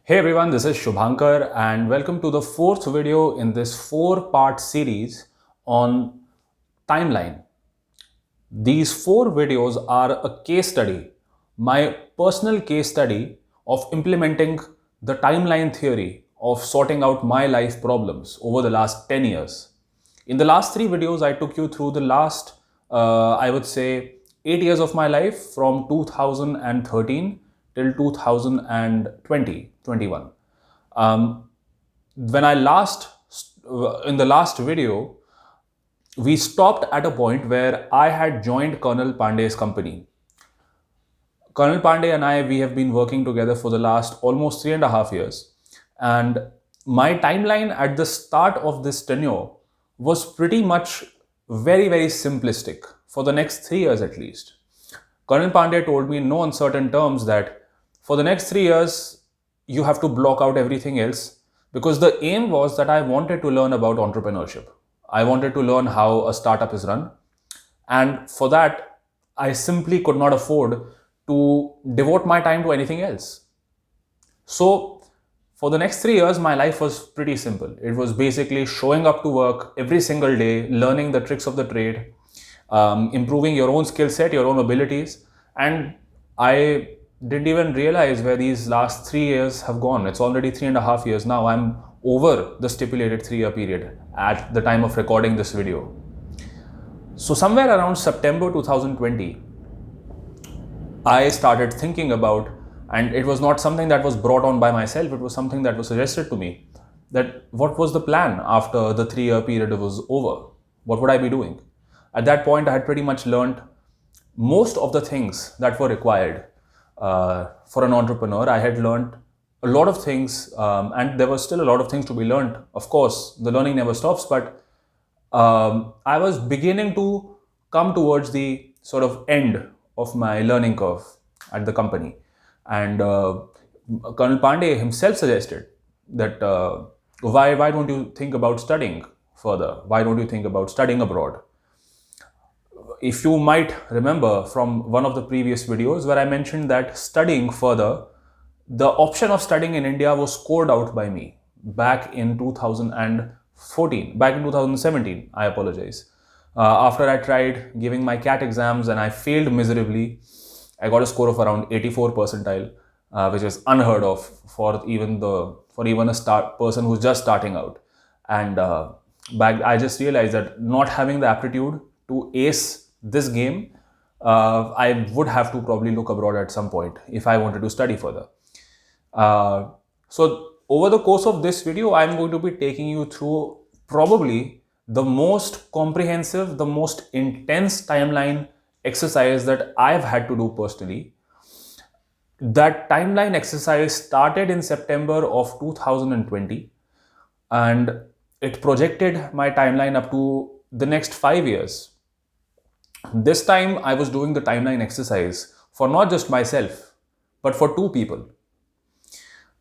Hey everyone, this is Shubhankar and welcome to the fourth video in this four-part series on timeline. These four videos are a case study, my personal case study of implementing the timeline theory of sorting out my life problems over the last 10 years. In the last three videos, I took you through the last, I would say, 8 years of my life from 2013 till 2020, 21. When I in the last video, we stopped at a point where I had joined Colonel Pandey's company. Colonel Pandey and I, we have been working together for the last almost 3.5 years. And my timeline at the start of this tenure was pretty much very, very simplistic for the next 3 years at least. Colonel Pandey told me in no uncertain terms that for the next 3 years, you have to block out everything else because the aim was that I wanted to learn about entrepreneurship. I wanted to learn how a startup is run. And for that, I simply could not afford to devote my time to anything else. So, for the next 3 years, my life was pretty simple. It was basically showing up to work every single day, learning the tricks of the trade, improving your own skill set, your own abilities. And I didn't even realize where these last 3 years have gone. It's already 3.5 years now. I'm over the stipulated 3-year period at the time of recording this video. So somewhere around September 2020, I started thinking about, and it was not something that was brought on by myself, it was something that was suggested to me, that what was the plan after the 3-year period was over? What would I be doing? At that point, I had pretty much learned most of the things that were required for an entrepreneur. I had learned a lot of things, and there was still a lot of things to be learned. Of course, the learning never stops, but I was beginning to come towards the sort of end of my learning curve at the company. And Colonel Pandey himself suggested that why don't you think about studying further? Why don't you think about studying abroad? If you might remember from one of the previous videos where I mentioned that studying further, the option of studying in India was scored out by me back in 2014, back in 2017, I apologize. After I tried giving my CAT exams and I failed miserably, I got a score of around 84 percentile, which is unheard of for even a person who's just starting out. And I just realized that not having the aptitude to ace this game, I would have to probably look abroad at some point if I wanted to study further. So over the course of this video, I'm going to be taking you through probably the most comprehensive, the most intense timeline exercise that I've had to do personally. That timeline exercise started in September of 2020 and it projected my timeline up to the next 5 years. This time I was doing the timeline exercise for not just myself, but for two people.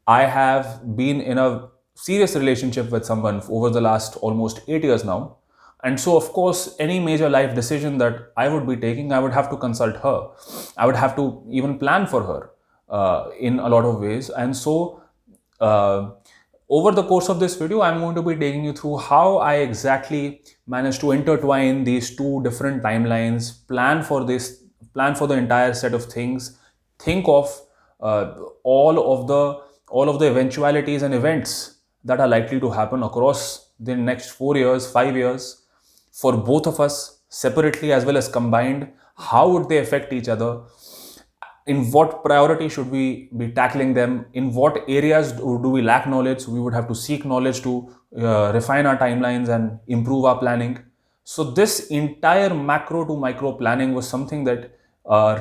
I have been in a serious relationship with someone over the last almost 8 years now. And so, of course, any major life decision that I would be taking, I would have to consult her. I would have to even plan for her in a lot of ways. And so, over the course of this video, I'm going to be taking you through how I exactly managed to intertwine these two different timelines, plan for the entire set of things, think of all of the eventualities and events that are likely to happen across the next 4 years, 5 years, for both of us separately as well as combined. How would they affect each other? In what priority should we be tackling them? In what areas do we lack knowledge? So we would have to seek knowledge to refine our timelines and improve our planning. So this entire macro to micro planning was something that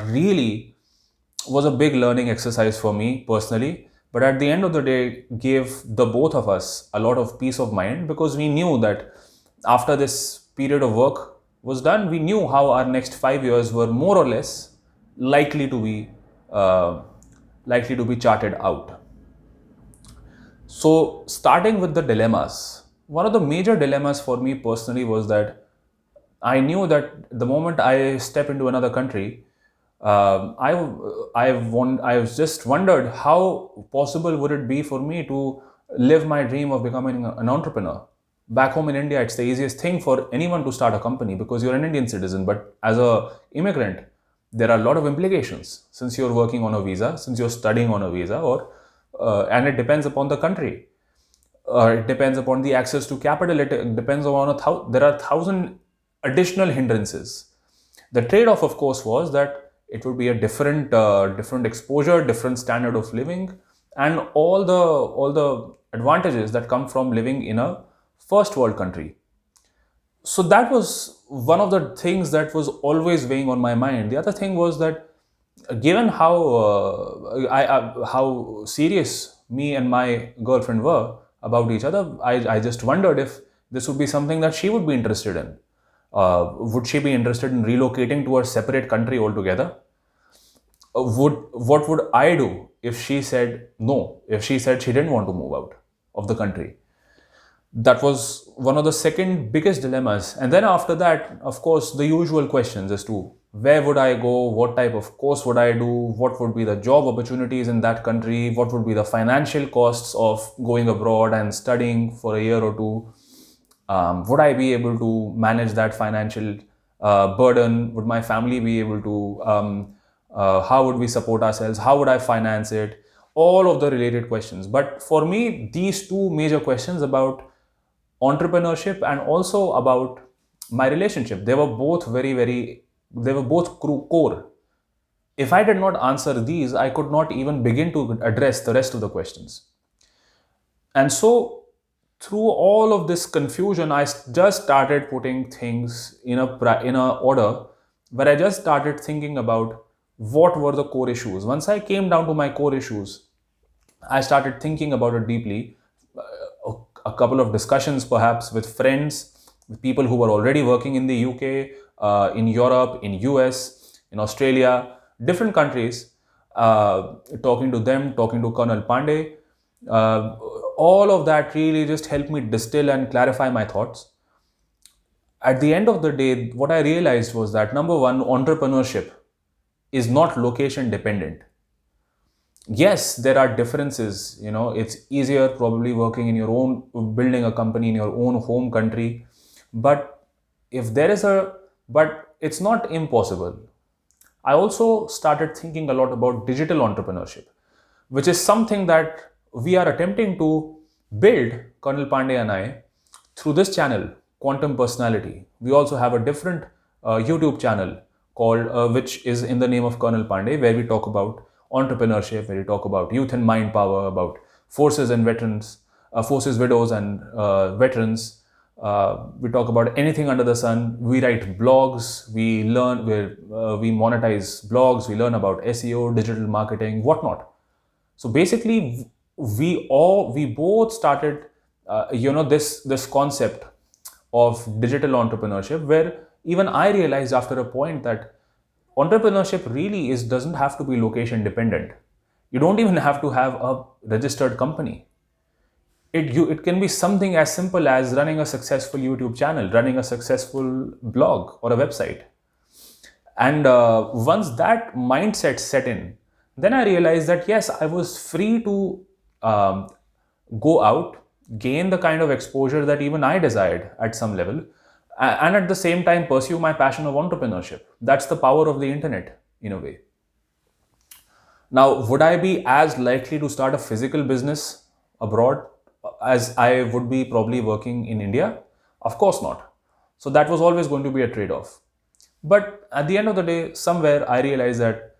really was a big learning exercise for me personally. But at the end of the day, gave the both of us a lot of peace of mind because we knew that after this period of work was done, we knew how our next 5 years were more or less likely to be charted out. So, starting with the dilemmas, one of the major dilemmas for me personally was that I knew that the moment I step into another country, I've just wondered how possible would it be for me to live my dream of becoming an entrepreneur. Back home in India, it's the easiest thing for anyone to start a company because you're an Indian citizen. But as a immigrant, there are a lot of implications since you're working on a visa, since you're studying on a visa, or and it depends upon the country. It depends upon the access to capital. It depends on there are thousand additional hindrances. The trade-off, of course, was that it would be a different exposure, different standard of living, and all the advantages that come from living in a first world country. So that was one of the things that was always weighing on my mind. The other thing was that, given how serious me and my girlfriend were about each other, I just wondered if this would be something that she would be interested in. Would she be interested in relocating to a separate country altogether? What would I do if she said no? If she said she didn't want to move out of the country? That was one of the second biggest dilemmas. And then after that, of course, the usual questions as to where would I go, what type of course would I do, what would be the job opportunities in that country, what would be the financial costs of going abroad and studying for a year or two. Would I be able to manage that financial burden? Would my family be able to? How would we support ourselves? How would I finance it? All of the related questions. But for me, these two major questions about entrepreneurship and also about my relationship, they were both core. If I did not answer these, I could not even begin to address the rest of the questions. And so, through all of this confusion, I just started putting things in a order where I just started thinking about what were the core issues. Once I came down to my core issues, I started thinking about it deeply. A couple of discussions, perhaps with friends, with people who were already working in the UK, in Europe, in US, in Australia, different countries, talking to them, talking to Colonel Pandey. Uh, all of that really just helped me distill and clarify my thoughts. At the end of the day, what I realized was that, number one, entrepreneurship is not location dependent. Yes, there are differences. It's easier probably working in your own, building a company in your own home country. But if there is a, but it's not impossible. I also started thinking a lot about digital entrepreneurship, which is something that we are attempting to build, Colonel Pandey and I, through this channel, Quantum Personality. We also have a different YouTube channel called, which is in the name of Colonel Pandey, where we talk about entrepreneurship, where we talk about youth and mind power, about forces and veterans, forces, widows, and veterans. We talk about anything under the sun. We write blogs. We monetize blogs. We learn about SEO, digital marketing, whatnot. So basically, we both started, this concept of digital entrepreneurship, where even I realized after a point that entrepreneurship really doesn't have to be location dependent. You don't even have to have a registered company. It can be something as simple as running a successful YouTube channel, running a successful blog or a website. And once that mindset set in, then I realized that yes, I was free to um, go out, gain the kind of exposure that even I desired at some level, and at the same time pursue my passion of entrepreneurship. That's the power of the internet, in a way. Now, would I be as likely to start a physical business abroad as I would be probably working in India? Of course not. So that was always going to be a trade off. But at the end of the day, somewhere I realized that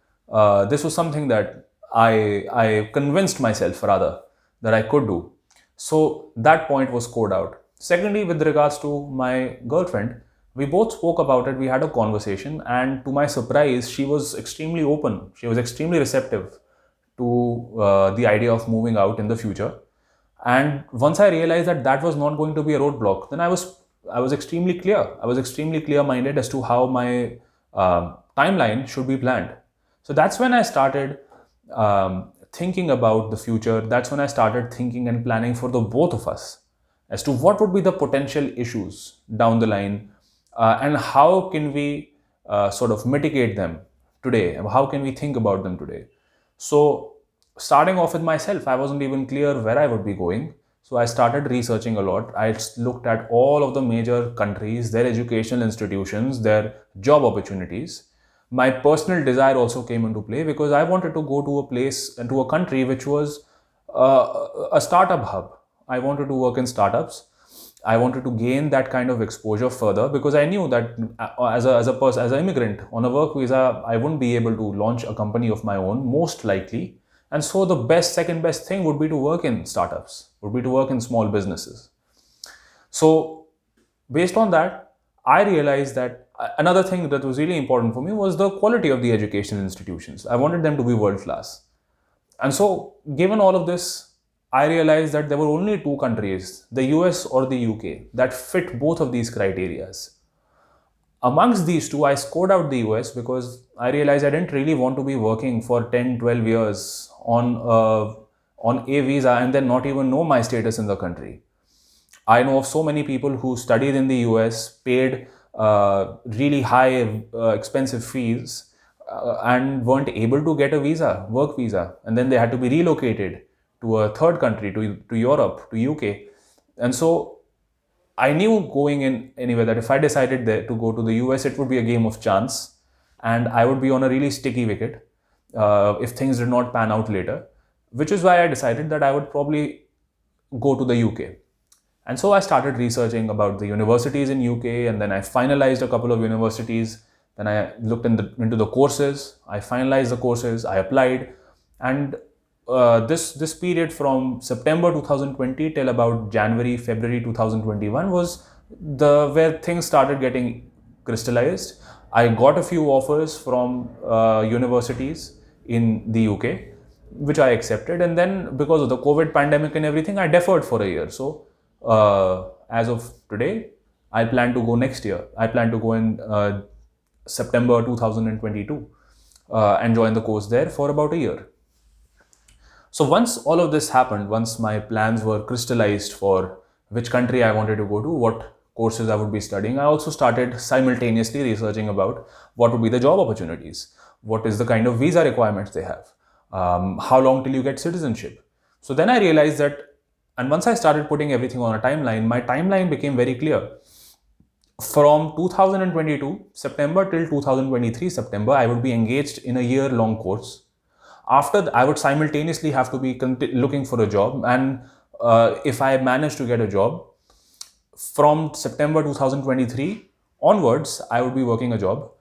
this was something that I convinced myself, rather, that I could do. So that point was scored out. Secondly, with regards to my girlfriend, we both spoke about it. We had a conversation, and to my surprise, she was extremely open. She was extremely receptive to the idea of moving out in the future. And once I realized that that was not going to be a roadblock, then I was extremely clear. I was extremely clear-minded as to how my timeline should be planned. So that's when I started thinking about the future. That's when I started thinking and planning for the both of us as to what would be the potential issues down the line, and how can we sort of mitigate them today? How can we think about them today? So, starting off with myself, I wasn't even clear where I would be going. So, I started researching a lot. I looked at all of the major countries, their educational institutions, their job opportunities. My personal desire also came into play because I wanted to go to a place and to a country which was a startup hub. I wanted to work in startups. I wanted to gain that kind of exposure further because I knew that as an immigrant on a work visa, I wouldn't be able to launch a company of my own, most likely. And so the second best thing would be to work in startups, would be to work in small businesses. So based on that, I realized that another thing that was really important for me was the quality of the educational institutions. I wanted them to be world class. And so, given all of this, I realized that there were only two countries, the US or the UK, that fit both of these criterias. Amongst these two, I scored out the US because I realized I didn't really want to be working for 10, 12 years on a visa and then not even know my status in the country. I know of so many people who studied in the US, paid really high, expensive fees, and weren't able to get a visa, work visa, and then they had to be relocated to a third country, to Europe, to UK. And so I knew going in anyway that if I decided to go to the US, it would be a game of chance, and I would be on a really sticky wicket if things did not pan out later, which is why I decided that I would probably go to the UK. And so I started researching about the universities in UK, and then I finalized a couple of universities. Then I looked into the courses. I finalized the courses. I applied, and this period from September 2020 till about February 2021 was the where things started getting crystallized. I got a few offers from universities in the UK, which I accepted, and then because of the COVID pandemic and everything, I deferred for a year. So as of today, I plan to go next year. I plan to go in September 2022 and join the course there for about a year. So once all of this happened, once my plans were crystallized for which country I wanted to go to, what courses I would be studying, I also started simultaneously researching about what would be the job opportunities, what is the kind of visa requirements they have, how long till you get citizenship. So then I realized that, and once I started putting everything on a timeline, my timeline became very clear. From 2022 September till 2023 September, I would be engaged in a year-long course. After that, I would simultaneously have to be looking for a job, and if I managed to get a job, from September 2023 onwards, I would be working a job.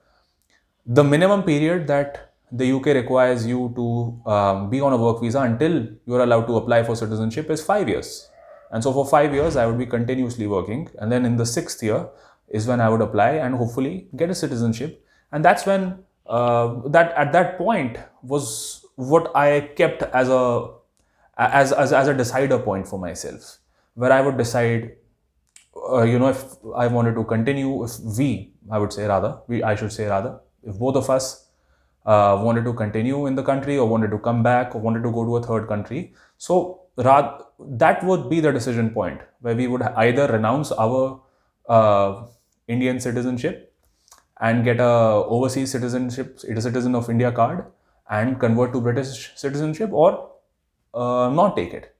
The minimum period that the UK requires you to be on a work visa until you're allowed to apply for citizenship is 5 years. And so for 5 years, I would be continuously working. And then in the 6th year is when I would apply and hopefully get a citizenship. And that's when that at that point was what I kept as a decider point for myself, where I would decide, if I wanted to continue, I should say rather, if both of us wanted to continue in the country or wanted to come back or wanted to go to a third country. So that would be the decision point where we would either renounce our Indian citizenship and get a overseas citizenship, a citizen of India card, and convert to British citizenship, or not take it.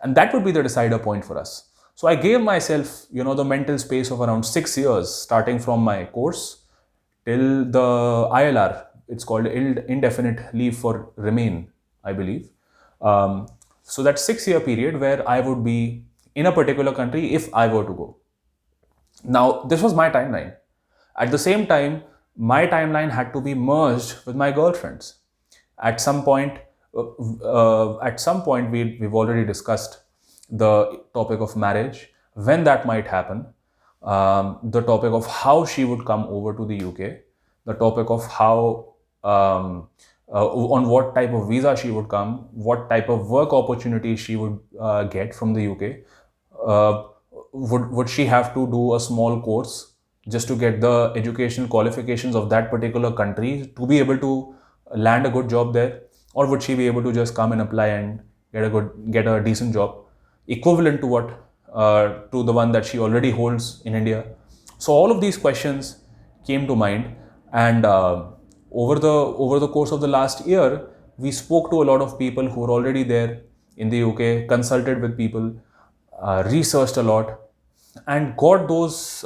And that would be the decider point for us. So I gave myself, the mental space of around 6 years, starting from my course till the ILR. It's called indefinite leave for remain, I believe. So that 6-year period where I would be in a particular country if I were to go. Now, this was my timeline. At the same time, my timeline had to be merged with my girlfriend's. At some point, we've already discussed the topic of marriage, when that might happen, the topic of how she would come over to the UK, the topic of how on what type of visa she would come, what type of work opportunities she would get from the UK. Would she have to do a small course just to get the educational qualifications of that particular country to be able to land a good job there, or would she be able to just come and apply and get a decent job equivalent to what to the one that she already holds in India? So all of these questions came to mind, and over the course of the last year, we spoke to a lot of people who were already there in the UK, consulted with people, researched a lot, and got those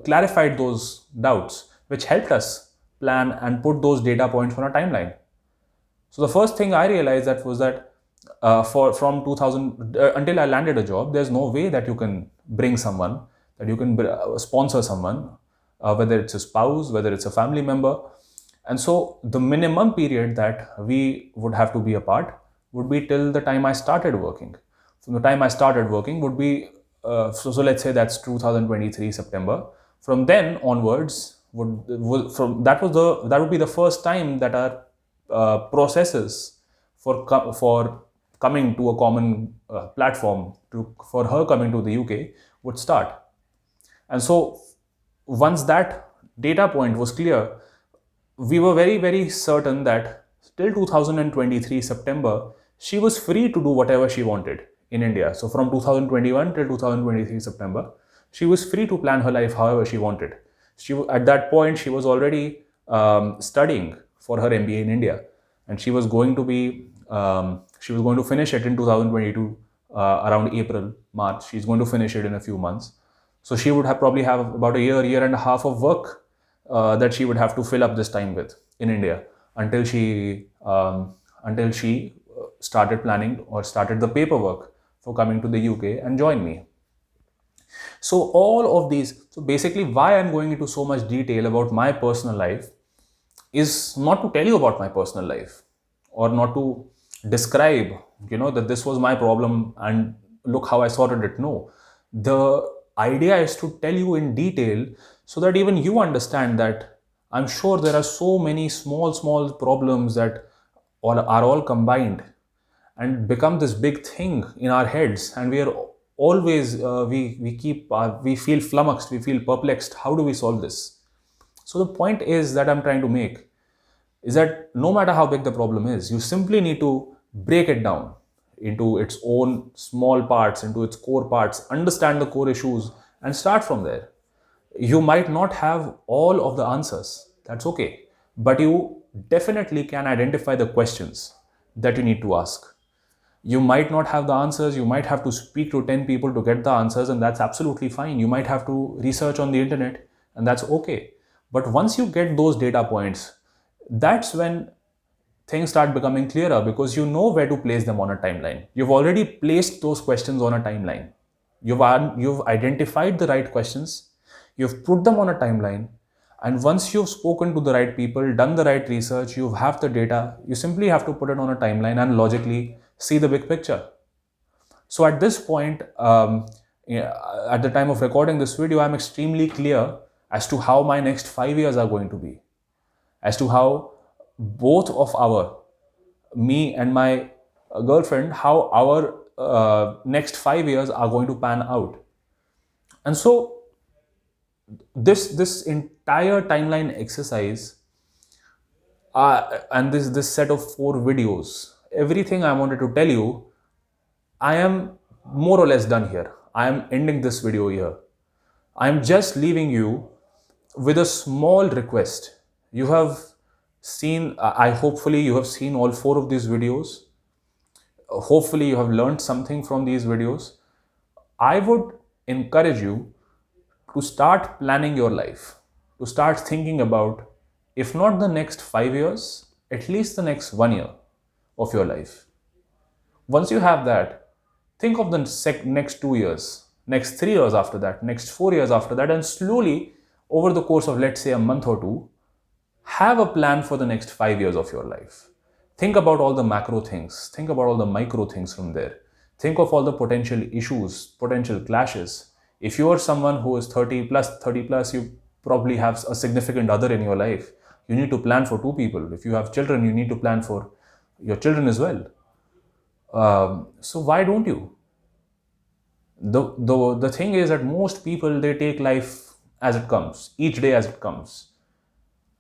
clarified those doubts, which helped us plan and put those data points on a timeline. So the first thing I realized that was that for from 2000 until I landed a job, there's no way that you can bring someone, that you can sponsor someone, whether it's a spouse, whether it's a family member. And so the minimum period that we would have to be apart would be till the time I started working. From the time I started working would be so let's say that's 2023 September. From then onwards from that would be the first time that our processes for coming to a common platform for her coming to the UK would start. And so once that data point was clear, we were very, very certain that till 2023 September, she was free to do whatever she wanted in India. So from 2021 till 2023 September, she was free to plan her life however she wanted. At that point, she was already studying for her MBA in India, and she was going to finish it in 2022 around April, March. She's going to finish it in a few months. So she would probably have about a year and a half of work that she would have to fill up this time with in India until she started planning or started the paperwork for coming to the UK and join me. So all of these, so basically why I'm going into so much detail about my personal life is not to tell you about my personal life or not to describe, that this was my problem and look how I sorted it. No, the idea is to tell you in detail so that even you understand that I'm sure there are so many small problems that are all combined and become this big thing in our heads, and we are always we feel flummoxed, we feel perplexed. How do we solve this? So the point is that I'm trying to make is that no matter how big the problem is, you simply need to break it down into its own small parts, into its core parts, understand the core issues, and start from there. You might not have all of the answers, that's okay, but you definitely can identify the questions that you need to ask. You might not have the answers, you might have to speak to 10 people to get the answers, and that's absolutely fine. You might have to research on the internet, and that's okay. But once you get those data points, that's when things start becoming clearer, because you know where to place them on a timeline. You've already placed those questions on a timeline. You've identified the right questions, you've put them on a timeline, and once you've spoken to the right people, done the right research, you have the data, you simply have to put it on a timeline and logically see the big picture. So at this point, at the time of recording this video, I'm extremely clear as to how my next 5 years are going to be, as to how both of me and my girlfriend, how our next 5 years are going to pan out. And so this entire timeline exercise and this set of 4 videos, everything I wanted to tell you, I am more or less done here. I am ending this video here. I am just leaving you with a small request. You have seen, I hopefully you have seen all 4 of these videos. Hopefully you have learned something from these videos. I would encourage you to start planning your life, to start thinking about, if not the next 5 years, at least the next 1 year of your life. Once you have that, think of the next 2 years, next 3 years after that, next 4 years after that, and slowly over the course of, let's say, a month or two, have a plan for the next 5 years of your life. Think about all the macro things, think about all the micro things from there. Think of all the potential issues, potential clashes. If you are someone who is 30 plus, you probably have a significant other in your life. You need to plan for 2 people. If you have children, you need to plan for your children as well. So why don't you? The thing is that most people, they take life as it comes, each day as it comes.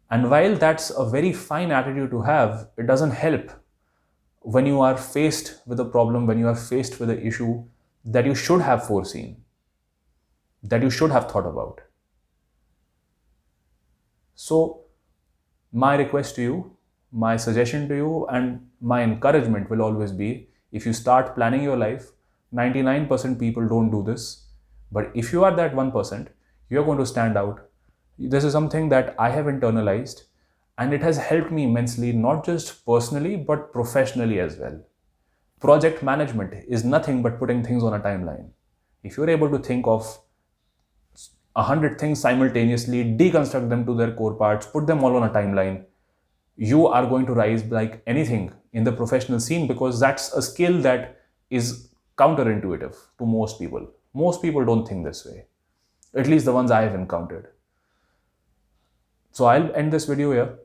And while that's a very fine attitude to have, it doesn't help when you are faced with a problem, when you are faced with an issue that you should have foreseen, that you should have thought about. So My request to you, my suggestion to you, and my encouragement will always be, if you start planning your life, 99% people don't do this. But if you are that 1%, you're going to stand out. This is something that I have internalized, and it has helped me immensely, not just personally, but professionally as well. Project management is nothing but putting things on a timeline. If you're able to think of 100 things simultaneously, deconstruct them to their core parts, put them all on a timeline, you are going to rise like anything in the professional scene, because that's a skill that is counterintuitive to most people. Most people don't think this way, at least the ones I have encountered. So I'll end this video here.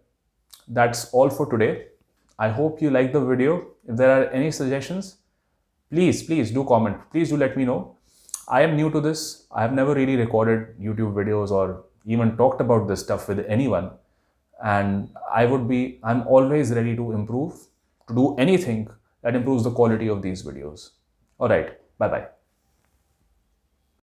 That's all for today. I hope you like the video. If there are any suggestions, please do comment. Please do let me know. I am new to this. I have never really recorded YouTube videos or even talked about this stuff with anyone. And I'm always ready to improve, to do anything that improves the quality of these videos. All right. Bye bye.